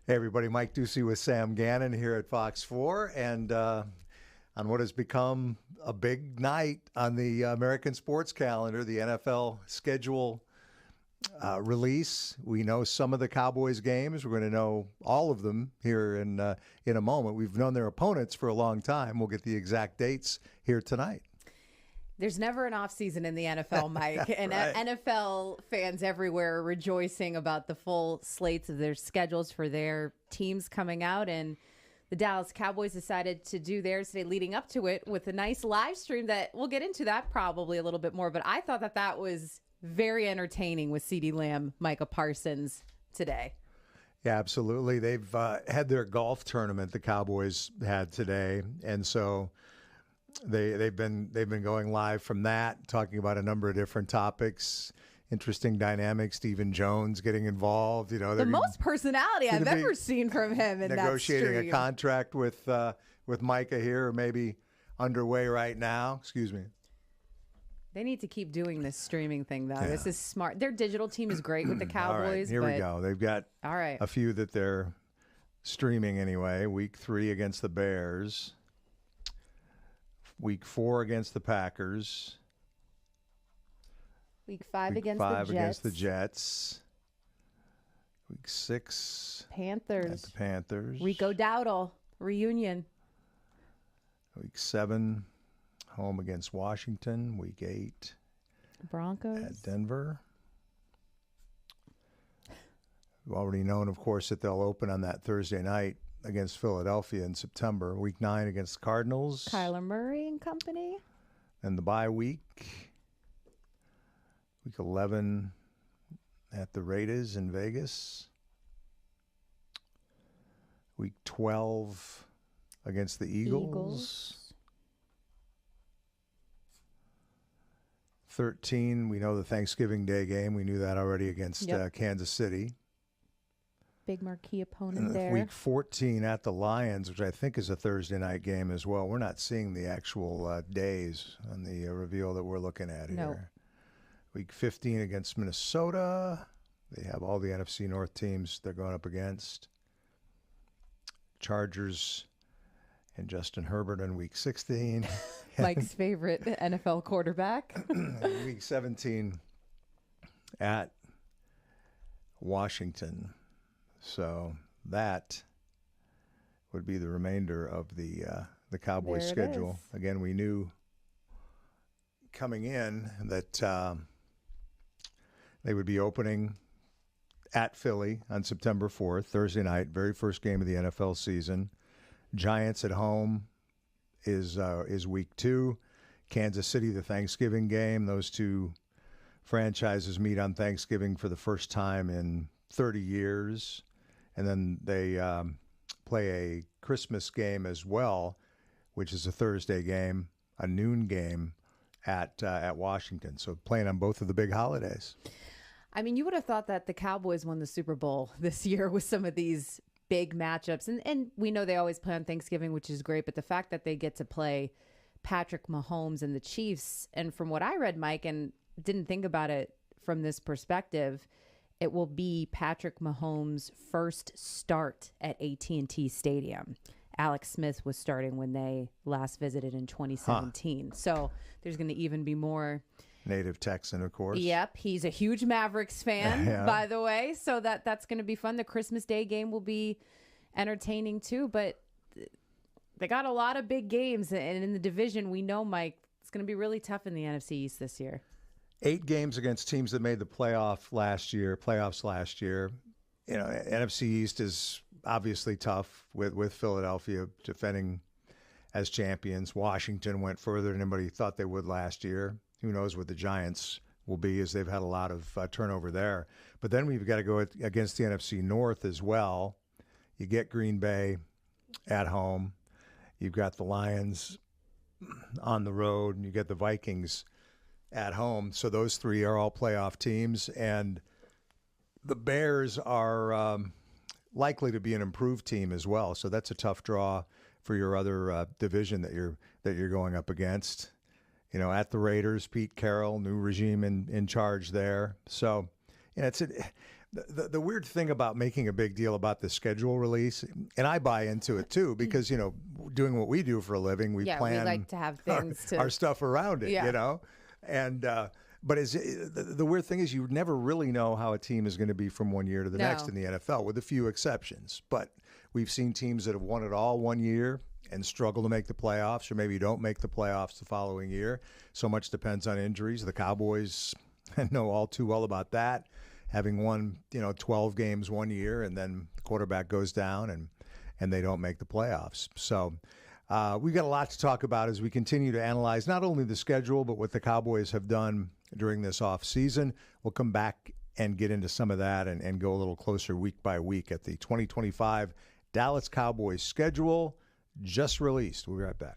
Hey everybody, Mike Doocy with Sam Gannon here at Fox 4, and on what has become a big night on the American sports calendar, the NFL schedule release. We know some of the Cowboys games. We're going to know all of them here in a moment. We've known their opponents for a long time. We'll get the exact dates here tonight. There's never an off season in the NFL, Mike, and Right. NFL fans everywhere are rejoicing about the full slates of their schedules for their teams coming out. And the Dallas Cowboys decided to do theirs today leading up to it with a nice live stream that we'll get into that probably a little bit more. But I thought that was very entertaining with CeeDee Lamb, Micah Parsons today. Yeah, absolutely. They've had their golf tournament the Cowboys had today, and so they've been going live from that, talking about a number of different topics, interesting dynamics. Stephen Jones getting involved. You know, The most personality I've ever seen from him in that negotiating stream. a contract with Micah here, or maybe underway right now. Excuse me. They need to keep doing this streaming thing, though. Yeah. This is smart. Their digital team is great with the All right, Cowboys. here we go. They've got All right. a few that they're streaming anyway. Week 3 against the Bears. Week 4 against the Packers. Week 5 Week against 5 the Jets. against the Jets. Week 6 at Panthers. the Panthers. Rico Dowdle. Reunion. Week 7 home against Washington. Week 8 Broncos. at Denver. We've already known, of course, that they'll open on that Thursday night against Philadelphia in September. Week 9 against the Cardinals. Kyler Murray and company. And the bye week. Week 11 at the Raiders in Vegas. Week 12 against the Eagles. 13, we know the Thanksgiving Day game. We knew that already against Kansas City. Big marquee opponent And there. Week 14 at the Lions, which I think is a Thursday night game as well. We're not seeing the actual days on the reveal that we're looking at here. No. Week 15 against Minnesota. They have all the NFC North teams they're going up against. Chargers and Justin Herbert in Week 16. Mike's favorite NFL quarterback. Week 17 at Washington. So that would be the remainder of the Cowboys There it schedule. is. Again, we knew coming in that they would be opening at Philly on September 4th, Thursday night, very first game of the NFL season. Giants at home is week 2. Kansas City, the Thanksgiving game. Those two franchises meet on Thanksgiving for the first time in 30 years. And then they play a Christmas game as well, which is a Thursday game, a noon game at Washington. So playing on both of the big holidays. I mean, you would have thought that the Cowboys won the Super Bowl this year with some of these big matchups. And we know they always play on Thanksgiving, which is great. But the fact that they get to play Patrick Mahomes and the Chiefs, and from what I read, Mike, and didn't think about it from this perspective, it will be Patrick Mahomes' first start at AT&T Stadium. Alex Smith was starting when they last visited in 2017. So there's going to even be more. Native Texan, of course. Yep, he's a huge Mavericks fan, Yeah. by the way. So that's going to be fun. The Christmas Day game will be entertaining too. But they got a lot of big games, and in the division, we know, Mike, it's going to be really tough in the NFC East this year. 8 games against teams that made the playoffs last year. You know, NFC East is obviously tough with Philadelphia defending as champions. Washington went further than anybody thought they would last year. Who knows what the Giants will be, as they've had a lot of turnover there. But then we've got to go against the NFC North as well. You get Green Bay at home. You've got the Lions on the road, and you get the Vikings at home. So those 3 are all playoff teams, and the Bears are likely to be an improved team as well. So that's a tough draw for your other division that you're going up against. You know, at the Raiders, Pete Carroll, new regime in charge there. So, you know, The weird thing about making a big deal about the schedule release, and I buy into it too, because, doing what we do for a living, we plan we like to have our, things to our stuff around it, and but the weird thing is you never really know how a team is going to be from one year to the next in the NFL, with a few exceptions. But we've seen teams that have won it all one year and struggle to make the playoffs, or maybe don't make the playoffs the following year. So much depends on injuries. The Cowboys know all too well about that, having won 12 games one year, and then the quarterback goes down and they don't make the playoffs. So we've got a lot to talk about as we continue to analyze not only the schedule, but what the Cowboys have done during this off season. We'll come back and get into some of that and go a little closer week by week at the 2025 Dallas Cowboys schedule just released. We'll be right back.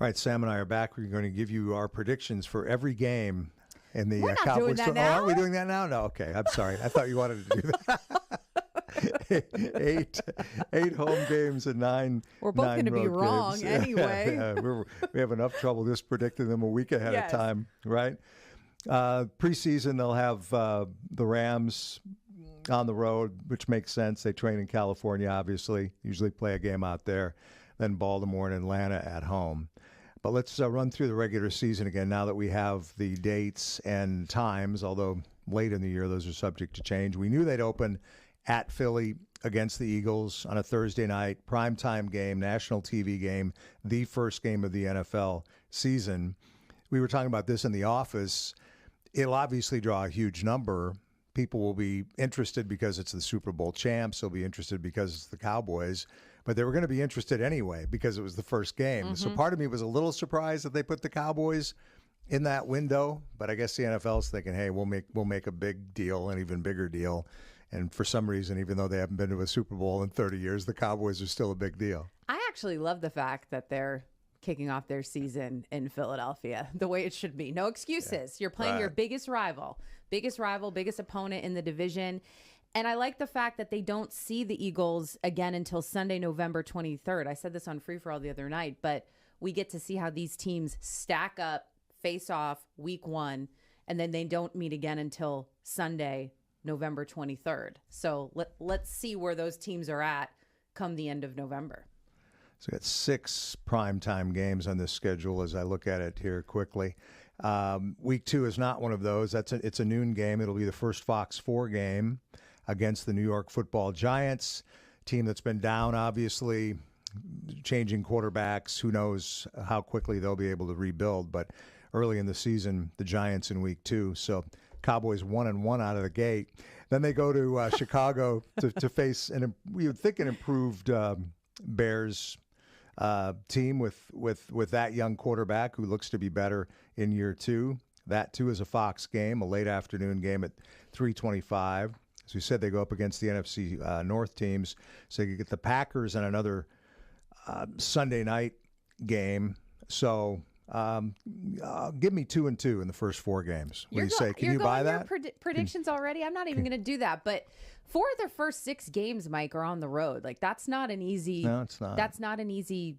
All right, Sam and I are back. We're going to give you our predictions for every game in the We're not Cowboys. doing that now. Oh, aren't we doing that now? No, okay. I'm sorry. I thought you wanted to do that. eight home games and nine. We're both going to be wrong games. anyway. We have enough trouble just predicting them a week ahead of time, right? Preseason, they'll have the Rams on the road, which makes sense. They train in California, obviously. Usually play a game out there. Then Baltimore and Atlanta at home. But let's run through the regular season again now that we have the dates and times, although late in the year those are subject to change. We knew they'd open at Philly against the Eagles on a Thursday night, primetime game, national TV game, the first game of the NFL season. We were talking about this in the office. It'll obviously draw a huge number. People will be interested because it's the Super Bowl champs. They'll be interested because it's the Cowboys. But they were going to be interested anyway because it was the first game. Mm-hmm. So part of me was a little surprised that they put the Cowboys in that window. But I guess the NFL's thinking, hey, we'll make a big deal, an even bigger deal. And for some reason, even though they haven't been to a Super Bowl in 30 years, the Cowboys are still a big deal. I actually love the fact that they're kicking off their season in Philadelphia the way it should be. No excuses. Yeah. You're playing your biggest rival, biggest opponent in the division. And I like the fact that they don't see the Eagles again until Sunday, November 23rd. I said this on Free For All the other night, but we get to see how these teams stack up, face off week 1, and then they don't meet again until Sunday, November 23rd. So let's see where those teams are at come the end of November. So we got 6 primetime games on this schedule as I look at it here quickly. Week 2 is not one of those. It's a noon game. It'll be the first Fox 4 game against the New York Football Giants, team that's been down, obviously, changing quarterbacks. Who knows how quickly they'll be able to rebuild. But early in the season, the Giants in week 2. So Cowboys 1-1 out of the gate. Then they go to Chicago to face, we would think, an improved Bears team with that young quarterback who looks to be better in year 2. That, too, is a Fox game, a late afternoon game at 3:25. As we said, they go up against the NFC North teams. So you get the Packers and another Sunday night game. So give me 2-2 in the first 4 games. What do you say? Can you buy that? Predictions already? I'm not even going to do that. But 4 of their first 6 games, Mike, are on the road. Like, that's not an easy. No, it's not. That's not an easy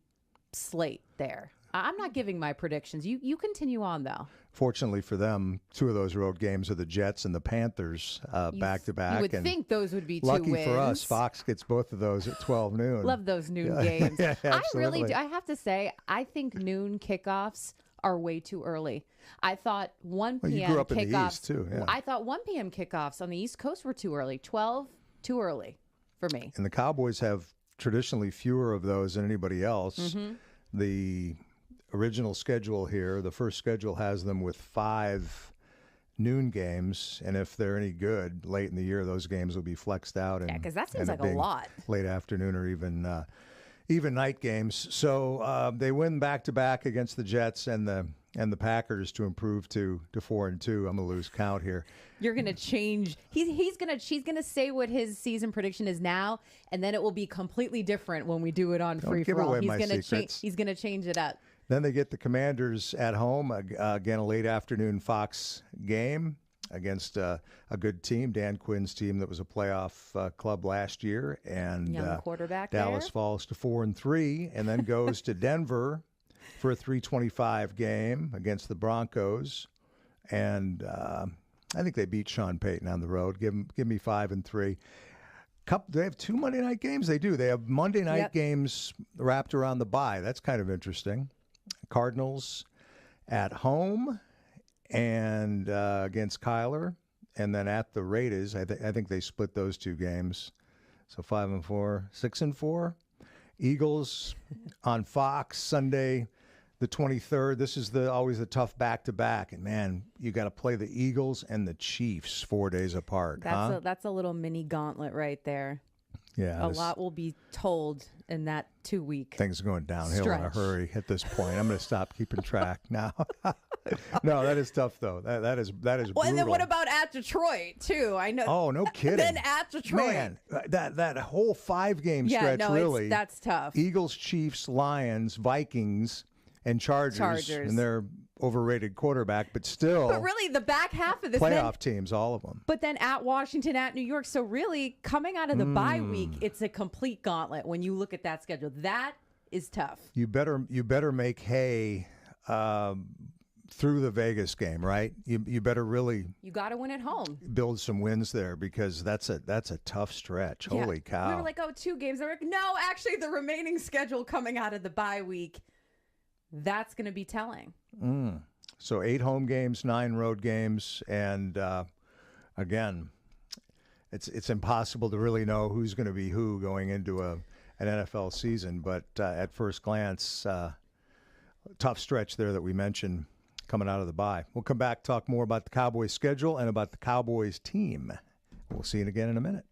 slate there. I'm not giving my predictions. You continue on, though. Fortunately for them, 2 of those road games are the Jets and the Panthers back to back. You would think those would be 2 wins. Lucky wins. for us, Fox gets both of those at 12 noon. Love those noon games. Yeah, I really do. I have to say, I think noon kickoffs are way too early. I thought 1 p.m. You grew up kickoffs. in the East too. Yeah. I thought 1 p.m. kickoffs on the East Coast were too early. 12 too early for me. And the Cowboys have traditionally fewer of those than anybody else. Mm-hmm. The original schedule here, the first schedule has them with 5 noon games, and if they're any good late in the year, those games will be flexed out. Yeah, because that seems like a lot. Late afternoon or even night games. So they win back-to-back against the Jets and the Packers to improve to 4-2. I'm gonna lose count here. You're gonna change. She's gonna say what his season prediction is now, and then it will be completely different when we do it on Free For All. He's gonna change it up. Then they get the Commanders at home, again, a late afternoon Fox game against a good team, Dan Quinn's team that was a playoff club last year. And young quarterback Dallas there. falls to 4-3 and then goes to Denver for a 3:25 game against the Broncos. And I think they beat Sean Payton on the road. Give me 5-3. They have 2 Monday night games. They do. They have Monday night games wrapped around the bye. That's kind of interesting. Cardinals at home and against Kyler, and then at the Raiders. I think they split those 2 games. So 5-4, 6-4. Eagles on Fox Sunday, the 23rd. This is always a tough back-to-back, and man, you got to play the Eagles and the Chiefs 4 days apart. That's a little mini gauntlet right there. Yeah, a lot will be told in that 2-week. Things are going downhill stretch. In a hurry at this point. I'm going to stop keeping track now. No, that is tough though. That is brutal. Well, and then what about at Detroit too? I know. Oh, no kidding. Then at Detroit, man, that whole 5-game stretch really. That's tough. Eagles, Chiefs, Lions, Vikings, and Chargers. And their overrated quarterback, but still. But really, the back half of this playoff teams, all of them. But then at Washington, at New York. So really, coming out of the bye week, it's a complete gauntlet when you look at that schedule. That is tough. You better make hay through the Vegas game, right? You better really. You got to win at home. Build some wins there because that's a tough stretch. Yeah. Holy cow! We were like, 2 games. They're like, no, actually, the remaining schedule coming out of the bye week. That's going to be telling. So 8 home games, 9 road games, and again, it's impossible to really know who's going to be who going into an NFL season. But at first glance, tough stretch there that we mentioned coming out of the bye. We'll come back, talk more about the Cowboys schedule and about the Cowboys team. We'll see you again in a minute.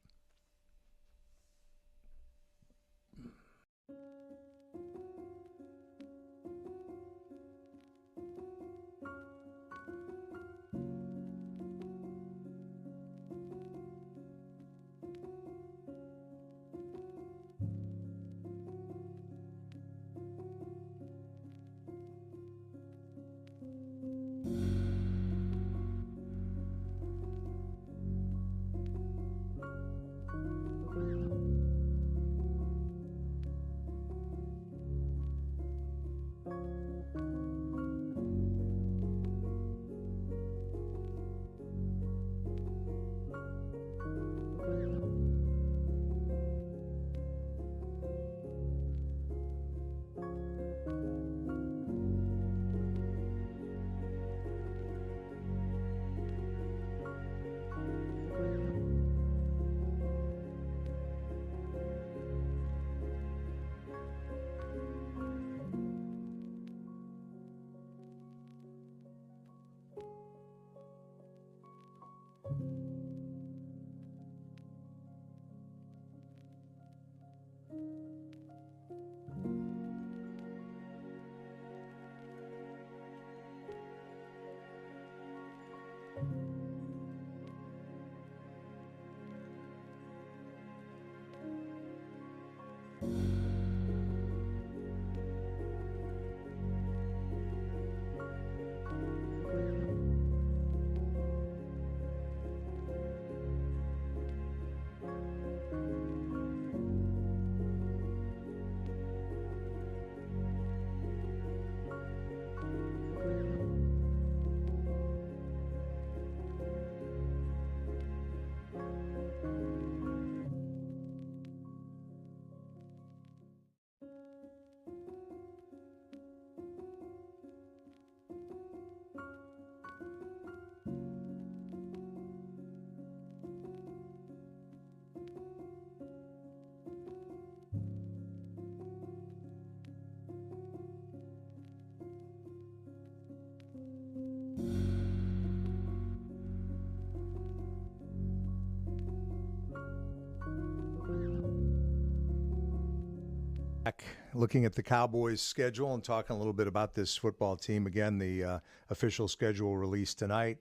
Looking at the Cowboys schedule and talking a little bit about this football team. Again, the official schedule released tonight.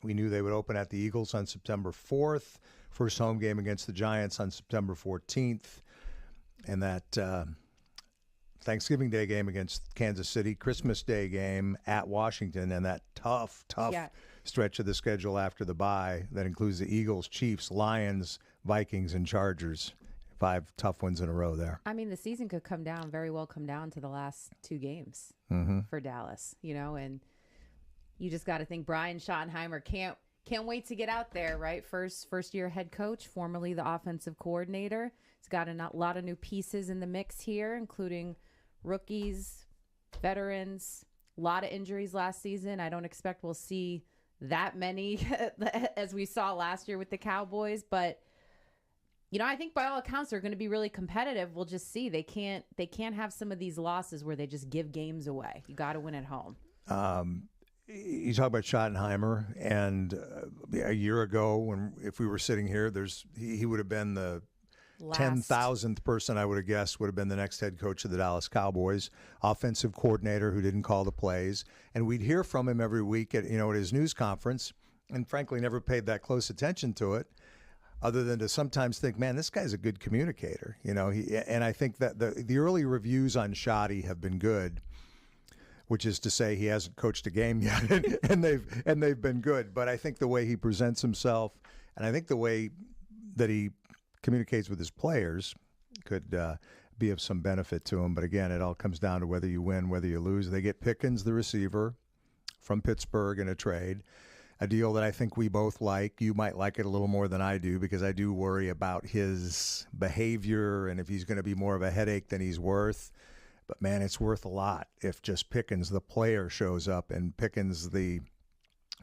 We knew they would open at the Eagles on September 4th. First home game against the Giants on September 14th. And that Thanksgiving Day game against Kansas City, Christmas Day game at Washington, and that tough stretch of the schedule after the bye that includes the Eagles, Chiefs, Lions, Vikings, and Chargers. 5 tough ones in a row there. I mean, the season could very well come down to the last 2 games for Dallas, and you just got to think Brian Schottenheimer can't wait to get out there, right? First year head coach, formerly the offensive coordinator. He's got a lot of new pieces in the mix here, including rookies, veterans, a lot of injuries last season. I don't expect we'll see that many as we saw last year with the Cowboys, but I think by all accounts they're going to be really competitive. We'll just see. They can't have some of these losses where they just give games away. You got to win at home. You talk about Schottenheimer, and a year ago, if we were sitting here, he would have been the 10,000th person I would have guessed would have been the next head coach of the Dallas Cowboys, offensive coordinator who didn't call the plays, and we'd hear from him every week at his news conference, and frankly never paid that close attention to it, other than to sometimes think, man, this guy's a good communicator, and I think that the early reviews on Schotty have been good. Which is to say, he hasn't coached a game yet, and they've been good. But I think the way he presents himself, and I think the way that he communicates with his players, could be of some benefit to him. But again, it all comes down to whether you win, whether you lose. They get Pickens, the receiver, from Pittsburgh in a trade, a deal that I think we both like. You might like it a little more than I do because I do worry about his behavior and if he's going to be more of a headache than he's worth. But, man, it's worth a lot if just Pickens, the player, shows up and Pickens,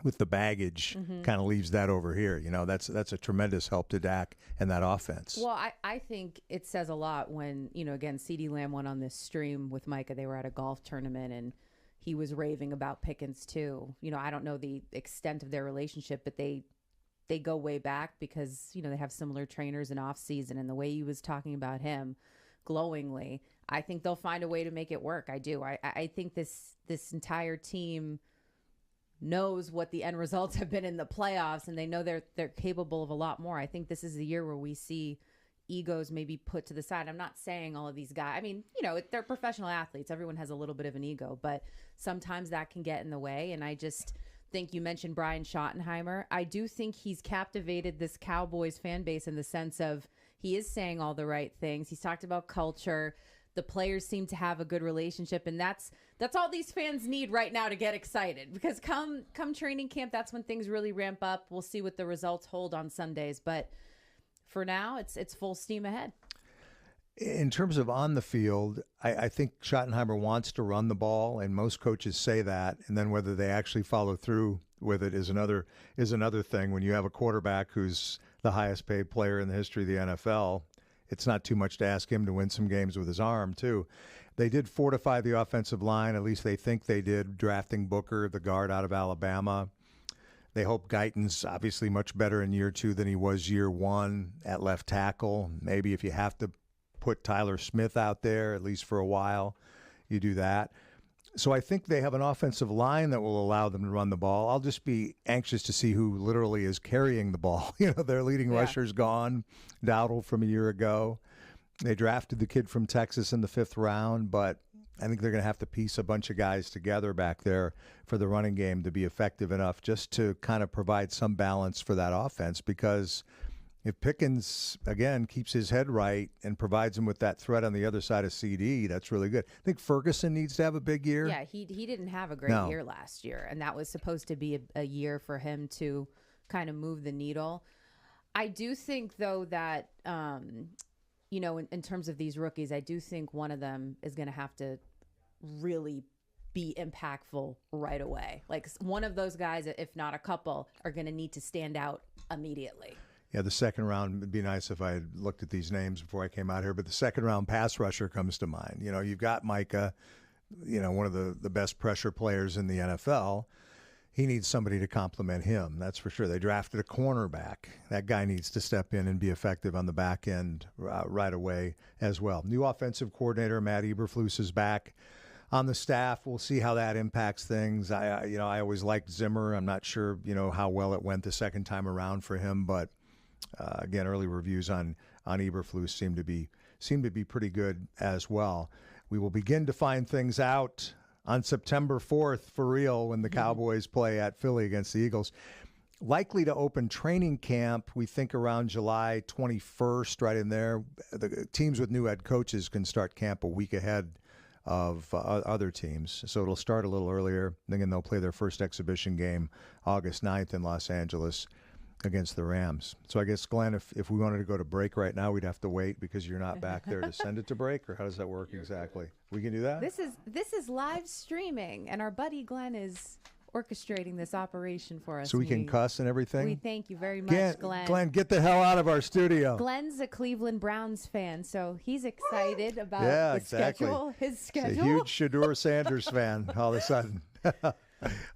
with the baggage, kind of leaves that over here. That's a tremendous help to Dak and that offense. Well, I think it says a lot when, again, CeeDee Lamb went on this stream with Micah. They were at a golf tournament, and he was raving about Pickens, too. I don't know the extent of their relationship, but they go way back because, they have similar trainers in off season, and the way he was talking about him glowingly, I think they'll find a way to make it work. I do. I think this entire team knows what the end results have been in the playoffs, and they know they're capable of a lot more. I think this is the year where we see egos maybe put to the side. I'm not saying all of these guys. I mean, they're professional athletes. Everyone has a little bit of an ego, but sometimes that can get in the way. And I just think you mentioned Brian Schottenheimer. I do think he's captivated this Cowboys fan base in the sense of he is saying all the right things. He's talked about culture. The players seem to have a good relationship, and that's all these fans need right now to get excited, because come training camp, that's when things really ramp up. We'll see what the results hold on Sundays, but for now, it's full steam ahead. In terms of on the field, I think Schottenheimer wants to run the ball, and most coaches say that, and then whether they actually follow through with it is another thing. When you have a quarterback who's the highest paid player in the history of the NFL, it's not too much to ask him to win some games with his arm, too. They did fortify the offensive line, at least they think they did, drafting Booker, the guard out of Alabama. They hope Guyton's obviously much better in year 2 than he was year 1 at left tackle. Maybe if you have to put Tyler Smith out there, at least for a while, you do that. So I think they have an offensive line that will allow them to run the ball. I'll just be anxious to see who literally is carrying the ball. Their leading rusher's gone, Dowdle from a year ago. They drafted the kid from Texas in the 5th round, but I think they're going to have to piece a bunch of guys together back there for the running game to be effective enough just to kind of provide some balance for that offense, because if Pickens, again, keeps his head right and provides him with that threat on the other side of CD, that's really good. I think Ferguson needs to have a big year. Yeah, he didn't have a great year last year, and that was supposed to be a year for him to kind of move the needle. I do think, though, that, in terms of these rookies, I do think one of them is going to have to really be impactful right away. Like one of those guys, if not a couple, are going to need to stand out immediately. Yeah, the second round would be nice if I had looked at these names before I came out here, but the second round pass rusher comes to mind. You've got Micah, one of the best pressure players in the NFL. he needs somebody to complement him. That's for sure. They drafted a cornerback. That guy needs to step in and be effective on the back end right away as well. New offensive coordinator Matt Eberflus is back on the staff. We'll see how that impacts things. I always liked Zimmer. I'm not sure, how well it went the second time around for him, but again, early reviews on Eberflus seem to be pretty good as well. We will begin to find things out on September 4th for real when the Cowboys play at Philly against the Eagles. Likely to open training camp, we think around July 21st, right in there. The teams with new head coaches can start camp a week ahead of other teams. So it'll start a little earlier. Then they'll play their first exhibition game August 9th in Los Angeles against the Rams. So I guess, Glenn, if we wanted to go to break right now, we'd have to wait because you're not back there to send it to break, or how does that work exactly? We can do that? This is live streaming, and our buddy Glenn is orchestrating this operation for us. So we can cuss and everything? We thank you very much, Glenn. Glenn, get the hell out of our studio. Glenn's a Cleveland Browns fan, so he's excited about exactly. his schedule. He's a huge Shedeur Sanders fan all of a sudden.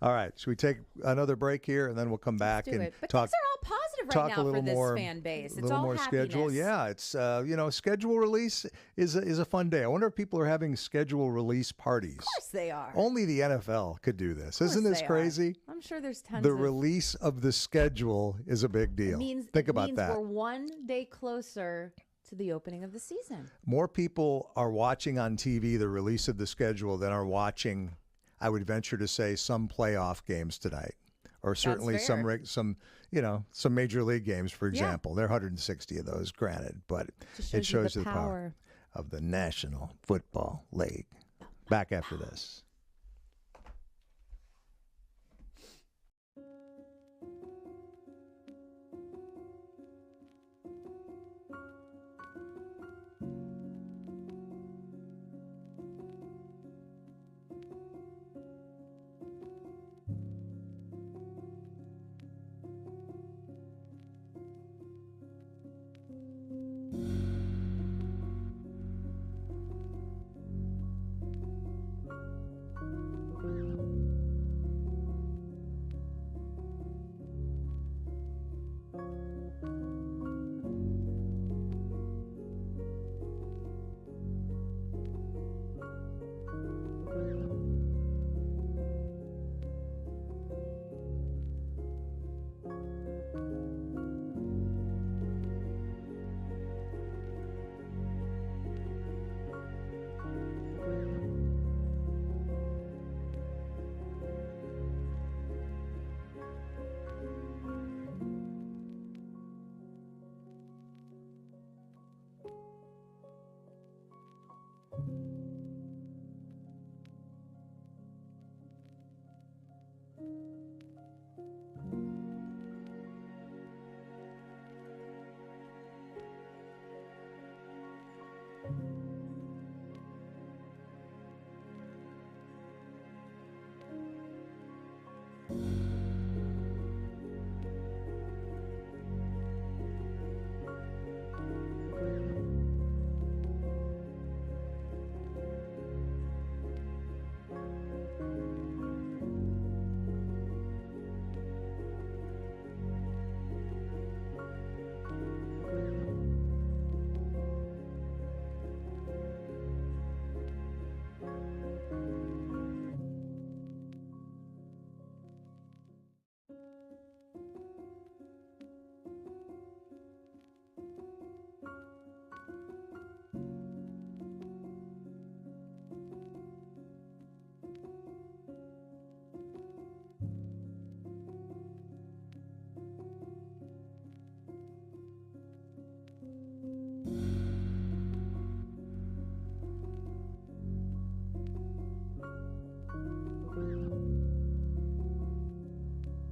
All right, should we take another break here, and then we'll come back and but talk. things are all positive right now for this fan base. It's all happiness. Schedule. Yeah, it's schedule release is a fun day. I wonder if people are having schedule release parties. Of course they are. Only the NFL could do this. Isn't this crazy? I'm sure there's tons. The release of the schedule is a big deal. Think about that. We're one day closer to the opening of the season. More people are watching on TV the release of the schedule than are watching, I would venture to say, some playoff games tonight, or certainly some major league games, for example. There are 160 of those, granted, but it shows you the power of the National Football League. Back after this.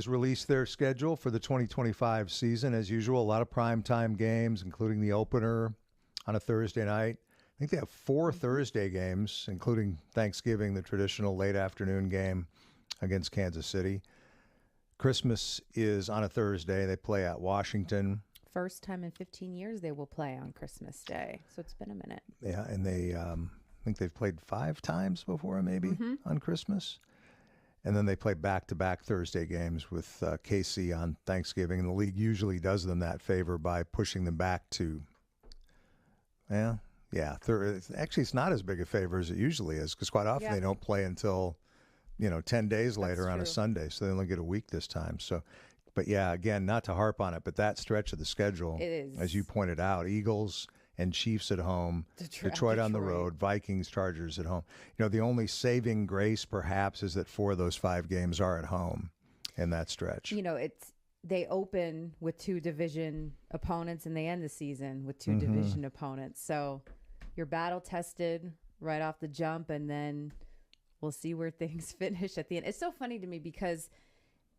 Released their schedule for the 2025 season. As usual, a lot of primetime games, including the opener on a Thursday night. I think they have 4 Thursday games, including Thanksgiving, the traditional late afternoon game against Kansas City. Christmas is on a Thursday. They play at Washington. First time in 15 years they will play on Christmas Day, so it's been a minute. Yeah, and they I think they've played 5 times before, maybe, on Christmas. And then they play back-to-back Thursday games with KC on Thanksgiving. And the league usually does them that favor by pushing them back to, actually, it's not as big a favor as it usually is because quite often they don't play until, 10 days later on a Sunday. So they only get a week this time. So, but yeah, again, not to harp on it, but that stretch of the schedule, it is, as you pointed out, Eagles and Chiefs at home, Detroit on the road, Vikings, Chargers at home. The only saving grace perhaps is that 4 of those 5 games are at home in that stretch. They open with 2 division opponents and they end the season with 2 division opponents. So you're battle tested right off the jump, and then we'll see where things finish at the end. It's so funny to me because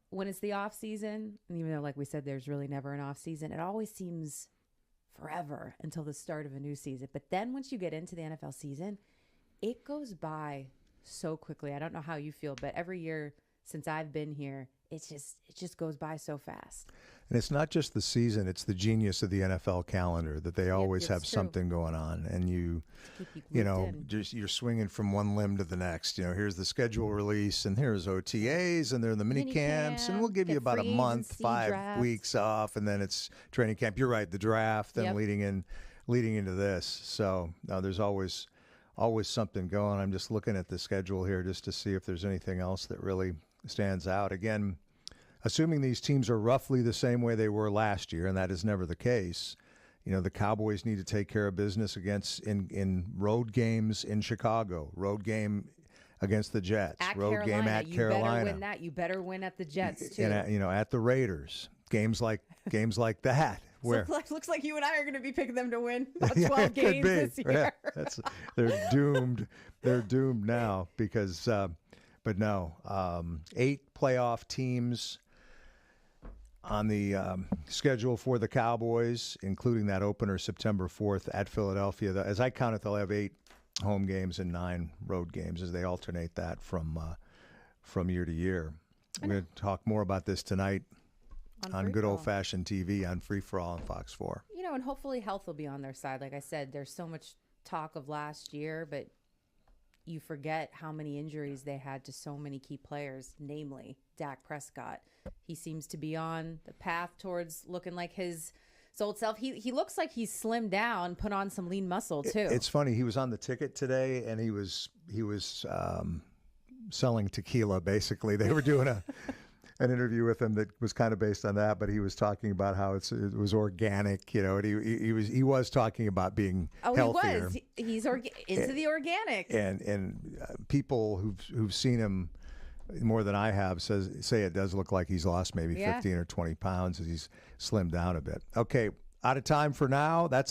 when it's the off season, and even though, like we said, there's really never an off season, it always seems forever until the start of a new season. But then once you get into the NFL season, it goes by so quickly. I don't know how you feel, but every year since I've been here, it just goes by so fast. And it's not just the season, it's the genius of the NFL calendar that they always have something going on. And you're swinging from one limb to the next. Here's the schedule release, and here's OTAs, and they're in the mini camps, and we'll give you about a month, 5 weeks off, and then it's training camp. You're right, the draft, and leading into this. So there's always something going. I'm just looking at the schedule here just to see if there's anything else that really stands out. Again, assuming these teams are roughly the same way they were last year, and that is never the case, the Cowboys need to take care of business in road games in Chicago, road game against the Jets, road game at Carolina. You better win that. You better win at the Jets too. And, at the Raiders, games like that. Where looks like you and I are going to be picking them to win about 12 games this year. Yeah, they're doomed. They're doomed now because. But no, 8 playoff teams on the schedule for the Cowboys, including that opener September 4th at Philadelphia. As I count it, they'll have 8 home games and 9 road games as they alternate that from year to year. We're going to talk more about this tonight on good old-fashioned TV on Free For All on Fox 4. And hopefully health will be on their side. Like I said, there's so much talk of last year, but you forget how many injuries they had to so many key players, namely Dak Prescott. He seems to be on the path towards looking like his old self. He looks like he's slimmed down, put on some lean muscle too. It's funny. He was on the ticket today, and he was selling tequila. Basically, they were doing an interview with him that was kind of based on that, but he was talking about how it was organic, and he was talking about being healthier. He's into the organic. And people who've seen him more than I have say it does look like he's lost maybe 15 or 20 pounds as he's slimmed down a bit. Okay, out of time for now. That's